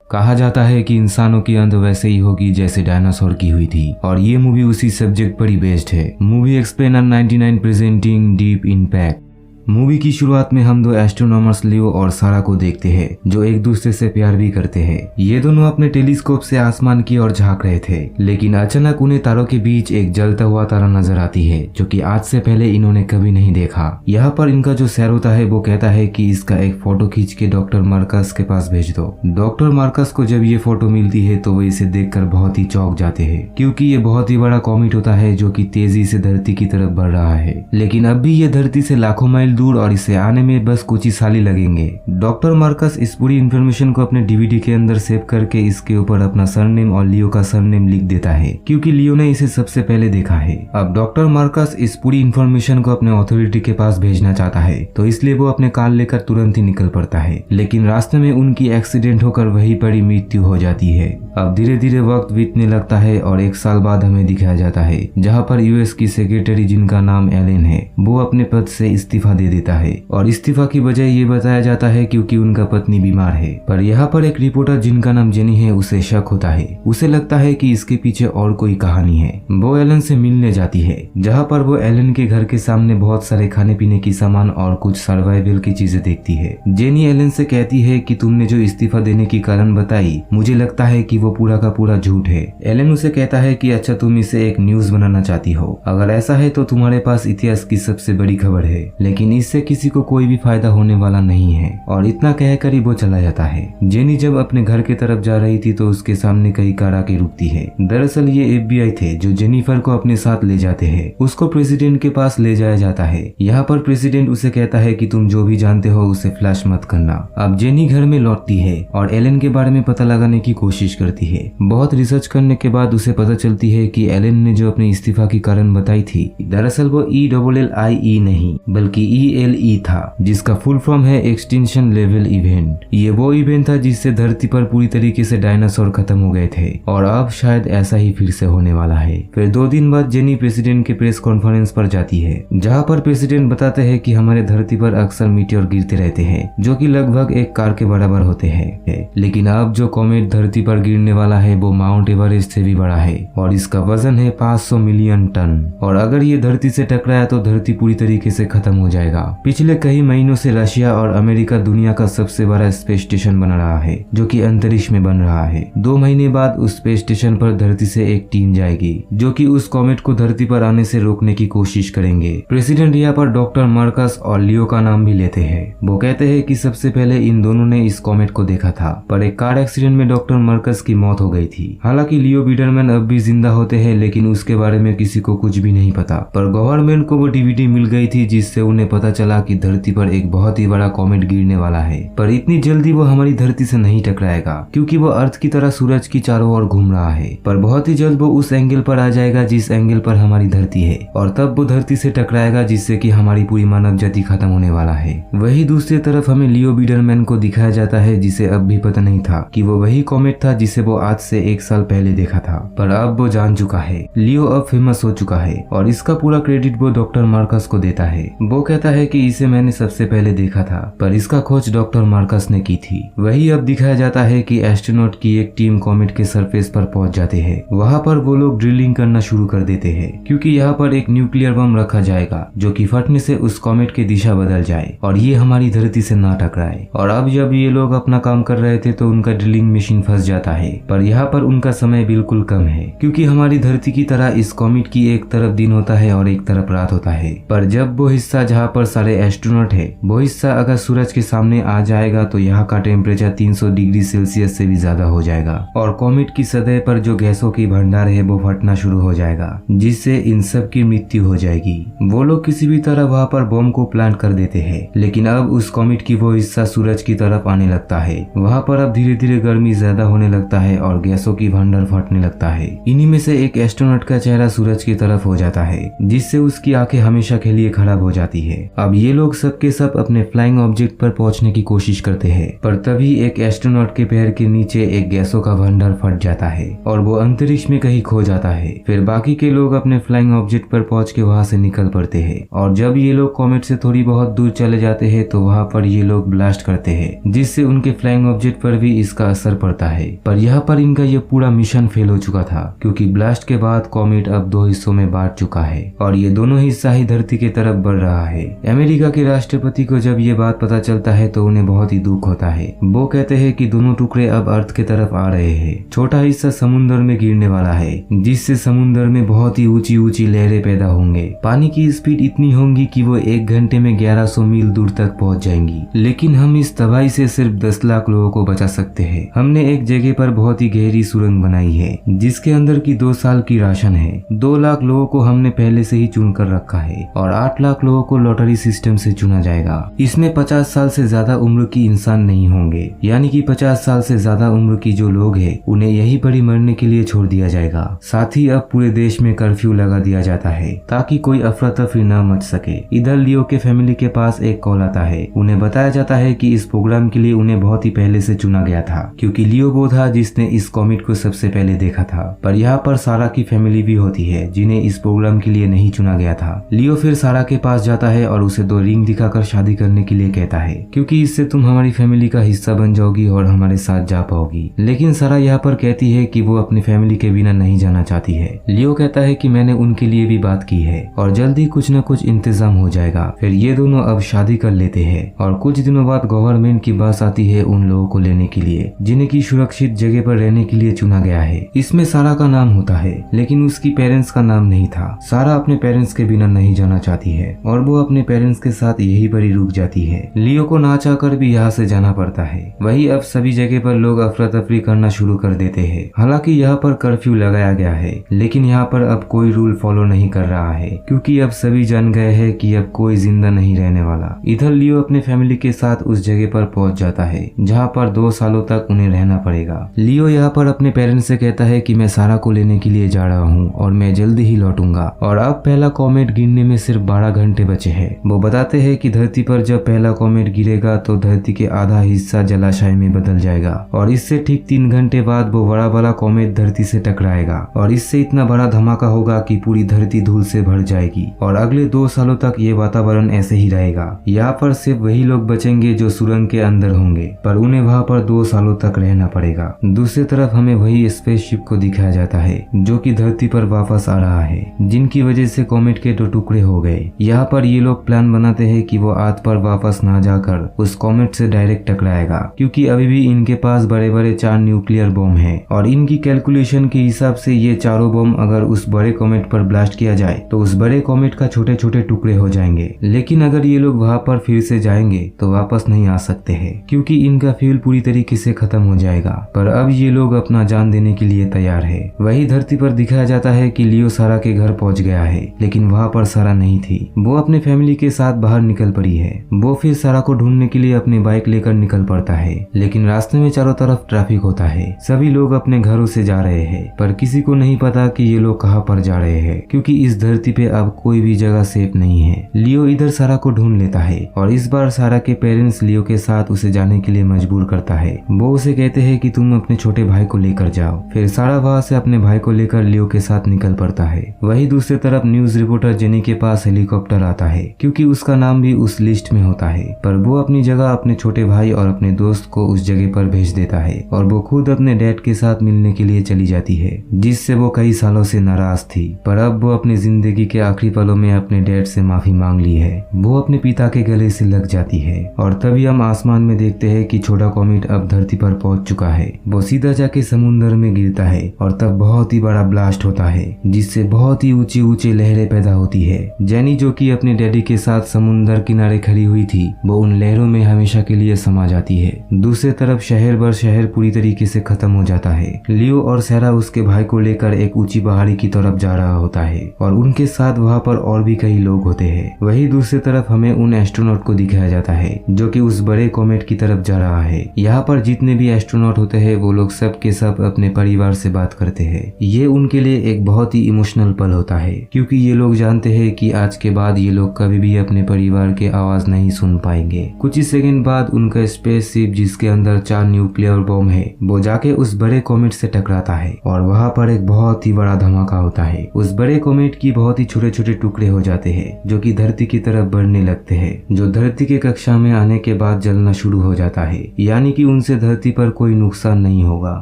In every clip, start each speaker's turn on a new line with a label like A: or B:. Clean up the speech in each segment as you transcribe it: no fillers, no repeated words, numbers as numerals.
A: कहा जाता है कि इंसानों की अंत वैसे ही होगी जैसे डायनासोर की हुई थी और ये मूवी उसी सब्जेक्ट पर ही बेस्ड है। Movie explainer 99 presenting deep impact. Movie की शुरुआत में हम दो एस्ट्रोनॉमर्स लियो और सारा को देखते हैं जो एक दूसरे से प्यार भी करते हैं। ये दोनों अपने टेलीस्कोप से आसमान की ओर झांक रहे थे, लेकिन अचानक उन्हें तारों के बीच एक जलता हुआ तारा नजर आती है जो कि आज से पहले इन्होंने कभी नहीं देखा। यहाँ पर इनका जो सैर होता है वो कहता है कि इसका एक फोटो खींच के डॉक्टर मार्कस के पास भेज दो। डॉक्टर मार्कस को जब ये फोटो मिलती है तो वो इसे देखकर बहुत ही चौंक जाते हैं, क्योंकि ये बहुत ही बड़ा कॉमेट होता है जो कि तेजी से धरती की तरफ बढ़ रहा है। लेकिन अब भी ये धरती से लाखों माइल दूर और इसे आने में बस कुछ ही साल ही लगेंगे। डॉक्टर मार्कस इस पूरी इन्फॉर्मेशन को अपने डीवीडी के अंदर सेव करके इसके ऊपर अपना सरनेम और लियो का सरनेम लिख देता है, क्योंकि लियो ने इसे सबसे पहले देखा है। अब डॉक्टर मार्कस इस पूरी इन्फॉर्मेशन को अपने अथॉरिटी के पास भेजना चाहता है, तो इसलिए वो अपने कार लेकर तुरंत ही निकल पड़ता है। लेकिन रास्ते में उनकी एक्सीडेंट होकर वहीं पड़ी मृत्यु हो जाती है। अब धीरे धीरे वक्त बीतने लगता है और 1 साल बाद हमें दिखाया जाता है जहाँ पर यूएस की सेक्रेटरी जिनका नाम एलेन है वो अपने पद से इस्तीफा दे देता है और इस्तीफा की वजह ये बताया जाता है क्योंकि उनका पत्नी बीमार है। पर यहाँ पर एक रिपोर्टर जिनका नाम जेनी है उसे शक होता है। उसे लगता है कि इसके पीछे और कोई कहानी है। वो एलन से मिलने जाती है जहाँ पर वो एलन के घर के सामने बहुत सारे खाने पीने की सामान और कुछ सर्वाइवल की चीजें देखती है। जेनी एलन से कहती है कि तुमने जो इस्तीफा देने की कारण बताई मुझे लगता है कि वो पूरा का पूरा झूठ है। एलन उसे कहता है कि अच्छा तुम इसे एक न्यूज बनाना चाहती हो, अगर ऐसा है तो तुम्हारे पास इतिहास की सबसे बड़ी खबर है, लेकिन इससे किसी को कोई भी फायदा होने वाला नहीं है। और इतना कहकर ही वो चला जाता है। जेनी जब अपने घर की तरफ जा रही थी तो उसके सामने कई कार आके रुकती है। दरअसल ये FBI थे जो जेनिफर को अपने साथ ले जाते हैं। उसको प्रेसिडेंट के पास ले जाया जाता है। यहाँ पर प्रेसिडेंट उसे कहता है कि तुम जो भी जानते हो उसे फ्लैश मत करना। अब जेनी घर में लौटती है और एलन के बारे में पता लगाने की कोशिश करती है। बहुत रिसर्च करने के बाद उसे पता चलती है कि एलन ने जो अपने इस्तीफा की कारण बताई थी दरअसल वो ELLIE नहीं बल्कि ELE था, जिसका फुल फॉर्म है एक्सटिंक्शन लेवल इवेंट। ये वो इवेंट था जिससे धरती पर पूरी तरीके से डायनासोर खत्म हो गए थे और अब शायद ऐसा ही फिर से होने वाला है। फिर 2 दिन बाद जेनी प्रेसिडेंट के प्रेस कॉन्फ्रेंस पर जाती है जहाँ पर प्रेसिडेंट बताते हैं कि हमारे धरती पर अक्सर मीटियोर गिरते रहते हैं जो कि लगभग एक कार के बराबर होते हैं, लेकिन अब जो कॉमेट धरती पर गिरने वाला है वो माउंट एवरेस्ट से भी बड़ा है और इसका वजन है 500 मिलियन टन और अगर ये धरती से टकराया तो धरती पूरी तरीके से खत्म हो जाएगा। पिछले कई महीनों से रशिया और अमेरिका दुनिया का सबसे बड़ा स्पेस स्टेशन बना रहा है जो कि अंतरिक्ष में बन रहा है। 2 महीने बाद उस स्पेस स्टेशन पर धरती से एक टीम जाएगी जो कि उस कॉमेट को धरती पर आने से रोकने की कोशिश करेंगे। प्रेसिडेंट यहाँ पर डॉक्टर मार्कस और लियो का नाम भी लेते हैं। वो कहते हैं कि सबसे पहले इन दोनों ने इस कॉमेट को देखा था, पर एक कार एक्सीडेंट में डॉक्टर मार्कस की मौत हो गई थी। हालांकि लियो बिडरमैन अब भी जिंदा होते हैं लेकिन उसके बारे में किसी को कुछ भी नहीं पता। पर गवर्नमेंट को वो DVD मिल गई थी जिससे उन्हें पता चला कि धरती पर एक बहुत ही बड़ा कॉमेट गिरने वाला है, पर इतनी जल्दी वो हमारी धरती से नहीं टकराएगा क्योंकि वो अर्थ की तरह सूरज की चारों ओर घूम रहा है। पर बहुत ही जल्द वो उस एंगल पर आ जाएगा जिस एंगल पर हमारी धरती है और तब वो धरती से टकराएगा जिससे कि हमारी पूरी मानव जाति खत्म होने वाला है। वही दूसरी तरफ हमें लियो बिडरमैन को दिखाया जाता है जिसे अब भी पता नहीं था कि वो वही कॉमेट था जिसे वो आज से 1 साल पहले देखा था, पर अब वो जान चुका है। लियो अब फेमस हो चुका है और इसका पूरा क्रेडिट वो डॉक्टर मार्कस को देता है। वो कहता है कि इसे मैंने सबसे पहले देखा था, पर इसका खोज डॉक्टर मार्कस ने की थी। वही अब दिखाया जाता है कि एस्ट्रोनॉट की एक टीम कॉमेट के सरफेस पर पहुंच जाते हैं। वहां पर वो लोग ड्रिलिंग करना शुरू कर देते हैं क्योंकि यहाँ पर एक न्यूक्लियर बम रखा जाएगा जो कि फटने से उस कॉमेट की दिशा बदल जाए और ये हमारी धरती से ना टकराए। और अब जब ये लोग अपना काम कर रहे थे तो उनका ड्रिलिंग मशीन फंस जाता है, पर यहाँ पर उनका समय बिल्कुल कम है क्योंकि हमारी धरती की तरह इस कॉमेट की एक तरफ दिन होता है और एक तरफ रात होता है। पर जब वो हिस्सा जहाँ पर सारे एस्ट्रोनॉट है वो हिस्सा अगर सूरज के सामने आ जाएगा तो यहाँ का टेम्परेचर 300 डिग्री सेल्सियस से भी ज्यादा हो जाएगा और कॉमेट की सतह पर जो गैसों की भंडार है वो फटना शुरू हो जाएगा जिससे इन सब की मृत्यु हो जाएगी। वो लोग किसी भी तरह वहाँ पर बम को प्लांट कर देते हैं, लेकिन अब उस कॉमेट की वो हिस्सा सूरज की तरफ आने लगता है। वहाँ पर अब धीरे धीरे गर्मी ज्यादा होने लगता जाता है और गैसों की भंडार फटने लगता है। इन्हीं में से एक एस्ट्रोनॉट का चेहरा सूरज की तरफ हो जाता है, जिससे उसकी आंखें हमेशा के लिए खराब हो जाती है। अब ये लोग सबके सब अपने फ्लाइंग ऑब्जेक्ट पर पहुंचने की कोशिश करते हैं, पर तभी एक एस्ट्रोनॉट के पैर के नीचे एक गैसों का भंडार फट जाता है और वो अंतरिक्ष में कहीं खो जाता है। फिर बाकी के लोग अपने फ्लाइंग ऑब्जेक्ट पर पहुंच के वहां से निकल पड़ते हैं और जब ये लोग कॉमेट से थोड़ी बहुत दूर चले जाते हैं तो वहां पर ये लोग ब्लास्ट करते हैं, जिससे उनके फ्लाइंग ऑब्जेक्ट पर भी इसका असर पड़ता है। पर यहाँ पर इनका ये पूरा मिशन फेल हो चुका था, क्योंकि ब्लास्ट के बाद कॉमेट अब 2 हिस्सों में बांट चुका है और ये दोनों हिस्सा ही धरती की तरफ बढ़ रहा है। अमेरिका के राष्ट्रपति को जब ये बात पता चलता है तो उन्हें बहुत ही दुख होता है। वो कहते हैं कि दोनों टुकड़े अब अर्थ की तरफ आ रहे हैं। छोटा हिस्सा समुद्र में गिरने वाला है, जिससे समुद्र में बहुत ही ऊंची ऊंची लहरें पैदा होंगे। पानी की स्पीड इतनी होंगी कि वो 1 घंटे में 1100 मील दूर तक पहुंच जाएंगी। लेकिन हम इस तबाही से सिर्फ 10 लाख लोगों को बचा सकते हैं। हमने एक जगह पर बहुत ही गहरी सुरंग बनाई है, जिसके अंदर की 2 साल की राशन है। 2 लाख लोगों को हमने पहले से ही चुन कर रखा है और 8 लाख लोगों को लॉटरी सिस्टम से चुना जाएगा। इसमें 50 साल से ज्यादा उम्र की इंसान नहीं होंगे, यानी कि 50 साल से ज्यादा उम्र की जो लोग हैं उन्हें यही पड़ी मरने के लिए छोड़ दिया जाएगा। साथ ही अब पूरे देश में कर्फ्यू लगा दिया जाता है ताकि कोई अफरा तफरी न मच सके। इधर लियो के फैमिली के पास एक कॉल आता है। उन्हें बताया जाता है कि इस प्रोग्राम के लिए उन्हें बहुत ही पहले से चुना गया था, क्योंकि लियो वो था जिसने इस कॉमेट को सबसे पहले देखा था। पर यहाँ पर सारा की फैमिली भी होती है जिन्हें इस प्रोग्राम के लिए नहीं चुना गया था। लियो फिर सारा के पास जाता है और उसे 2 रिंग दिखाकर शादी करने के लिए कहता है, क्योंकि इससे तुम हमारी फैमिली का हिस्सा बन जाओगी और हमारे साथ जा पाओगी। लेकिन सारा यहाँ पर कहती है कि वो अपनी फैमिली के बिना नहीं जाना चाहती है। लियो कहता है कि मैंने उनके लिए भी बात की है और जल्दी कुछ न कुछ इंतजाम हो जाएगा। फिर ये दोनों अब शादी कर लेते हैं और कुछ दिनों बाद गवर्नमेंट की बस आती है उन लोगों को लेने के लिए जिन्हें की सुरक्षित जगह पर रहने के लिए चुना गया है। इसमें सारा का नाम होता है, लेकिन उसकी पेरेंट्स का नाम नहीं था। सारा अपने पेरेंट्स के बिना नहीं जाना चाहती है और वो अपने पेरेंट्स के साथ यही पर ही रुक जाती है। लियो को ना चाहकर भी यहाँ से जाना पड़ता है। वही अब सभी जगह पर लोग अफरा तफरी करना शुरू कर देते हैं। हालांकि यहाँ पर कर्फ्यू लगाया गया है, लेकिन यहाँ पर अब कोई रूल फॉलो नहीं कर रहा है, क्योंकि अब सभी जान गए हैं कि अब कोई जिंदा नहीं रहने वाला। इधर लियो अपने फैमिली के साथ उस जगह पर पहुंच जाता है जहाँ पर 2 सालों तक उन्हें रहना पड़ेगा। लियो यहाँ पर अपने पेरेंट्स से कहता है कि मैं सारा को लेने के लिए जा रहा हूँ और मैं जल्दी ही लौटूंगा। और अब पहला कॉमेट गिरने में सिर्फ 12 घंटे बचे हैं। वो बताते हैं कि धरती पर जब पहला कॉमेट गिरेगा तो धरती के आधा हिस्सा जलाशय में बदल जाएगा और इससे ठीक 3 घंटे बाद वो बड़ा वाला कॉमेट धरती से टकराएगा और इससे इतना बड़ा धमाका होगा कि पूरी धरती धूल से भर जाएगी और अगले 2 सालों तक ये वातावरण ऐसे ही रहेगा। यहाँ पर सिर्फ वही लोग बचेंगे जो सुरंग के अंदर होंगे, पर उन्हें वहाँ पर 2 सालों तक रहना पड़ेगा। दूसरी तरफ हमें वही स्पेसशिप को दिखाया जाता है जो कि धरती पर वापस आ रहा है, जिनकी वजह से कॉमेट के 2 टुकड़े हो गए। यहाँ पर ये लोग प्लान बनाते हैं कि वो अर्थ पर वापस ना जाकर उस कॉमेट से डायरेक्ट टकराएगा, क्योंकि अभी भी इनके पास बड़े बड़े 4 न्यूक्लियर बम है और इनकी कैलकुलेशन के हिसाब से ये चारों बम अगर उस बड़े कॉमेट पर ब्लास्ट किया जाए तो उस बड़े कॉमेट का छोटे छोटे टुकड़े हो जाएंगे। लेकिन अगर ये लोग वहाँ पर फिर से जाएंगे तो वापस नहीं आ सकते हैं, क्योंकि इनका फ्यूल पूरी तरीके से खत्म हो जाएगा। पर अब ये लोग अपना जान देने के लिए तैयार है। वही धरती पर दिखाया जाता है कि लियो सारा के घर पहुंच गया है, लेकिन वहाँ पर सारा नहीं थी। वो अपने फैमिली के साथ बाहर निकल पड़ी है। वो फिर सारा को ढूंढने के लिए अपनी बाइक लेकर निकल पड़ता है, लेकिन रास्ते में चारों तरफ ट्रैफिक होता है। सभी लोग अपने घरों से जा रहे हैं, पर किसी को नहीं पता कि ये लोग कहाँ पर जा रहे हैं, क्योंकि इस धरती पे अब कोई भी जगह सेफ नहीं है। लियो इधर सारा को ढूंढ लेता है और इस बार सारा के पेरेंट्स लियो के साथ उसे जाने के लिए मजबूर करता है। वो उसे कहते हैं कि तुम अपने छोटे भाई को लेकर जाओ। फिर सारा वहाँ से अपने भाई को लेकर लियो के साथ निकल पड़ता है। वही दूसरी तरफ न्यूज रिपोर्टर जेनी के पास हेलीकॉप्टर आता है, क्योंकि उसका नाम भी उस लिस्ट में होता है। पर वो अपनी जगह अपने छोटे भाई और अपने दोस्त को उस जगह पर भेज देता है और वो खुद अपने डैड के साथ मिलने के लिए चली जाती है, जिससे वो कई सालों से नाराज थी। पर अब वो अपनी जिंदगी के आखिरी पलों में अपने डैड से माफी मांग ली है। वो अपने पिता के गले से लग जाती है और तभी हम आसमान में देखते हैं कि छोटा कॉमेट अब धरती पर पहुंच चुका है। वो सीधा जाके समुद्र में गिरता है और तब बहुत ही बड़ा ब्लास्ट होता है, जिससे बहुत ही ऊंची ऊंची लहरें पैदा होती है। जेनी जो कि अपने डैडी के साथ समुद्र किनारे खड़ी हुई थी, वो उन लहरों में हमेशा के लिए समा जाती है। दूसरी तरफ शहर भर शहर पूरी तरीके से खत्म हो जाता है। लियो और सारा उसके भाई को लेकर एक ऊंची पहाड़ी की तरफ जा रहा होता है और उनके साथ वहाँ पर और भी कई लोग होते हैं। वही दूसरी तरफ हमें उन एस्ट्रोनॉट को दिखाया जाता है जो कि उस बड़े कॉमेट की तरफ जा रहा है। यहाँ पर जितने भी एस्ट्रोनॉट होते हैं वो वो लोग सब के सब अपने परिवार से बात करते हैं। ये उनके लिए एक बहुत ही इमोशनल पल होता है, क्योंकि ये लोग जानते हैं कि आज के बाद ये लोग कभी भी अपने परिवार के आवाज नहीं सुन पाएंगे। कुछ ही सेकंड बाद उनका स्पेसशिप जिसके अंदर 4 न्यूक्लियर बम है वो जाके उस बड़े कॉमेट से टकराता है और वहाँ पर एक बहुत ही बड़ा धमाका होता है। उस बड़े कॉमेट की बहुत ही छोटे छोटे टुकड़े हो जाते हैं जो कि धरती की तरफ बढ़ने लगते हैं, जो धरती के कक्षा में आने के बाद जलना शुरू हो जाता है, यानी कि उनसे धरती पर कोई नुकसान नहीं होगा।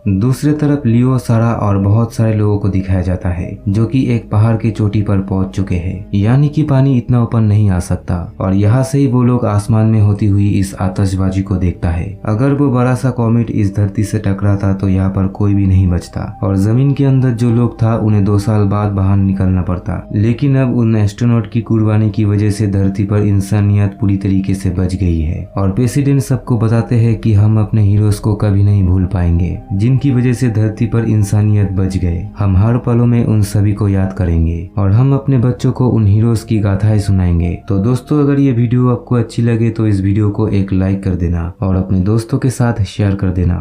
A: दूसरी तरफ लियो, सारा और बहुत सारे लोगों को दिखाया जाता है जो कि एक पहाड़ की चोटी पर पहुंच चुके हैं, यानी कि पानी इतना ऊपर नहीं आ सकता और यहाँ से ही वो लोग आसमान में होती हुई इस आतशबाजी को देखता है। अगर वो बड़ा सा कॉमेट इस धरती से टकराता तो यहाँ पर कोई भी नहीं बचता और जमीन के अंदर जो लोग था उन्हें 2 साल बाद बाहर निकलना पड़ता। लेकिन अब उन एस्ट्रोनॉट की कुर्बानी की वजह से धरती पर इंसानियत पूरी तरीके से बच गई है और प्रेसिडेंट सबको बताते हैं कि हम अपने हीरोज को कभी नहीं भूल पाएंगे जिनकी वजह से धरती पर इंसानियत बच गए। हम हर पलों में उन सभी को याद करेंगे और हम अपने बच्चों को उन हीरोज की गाथाएं सुनाएंगे। तो दोस्तों, अगर ये वीडियो आपको अच्छी लगे तो इस वीडियो को एक लाइक कर देना और अपने दोस्तों के साथ शेयर कर देना।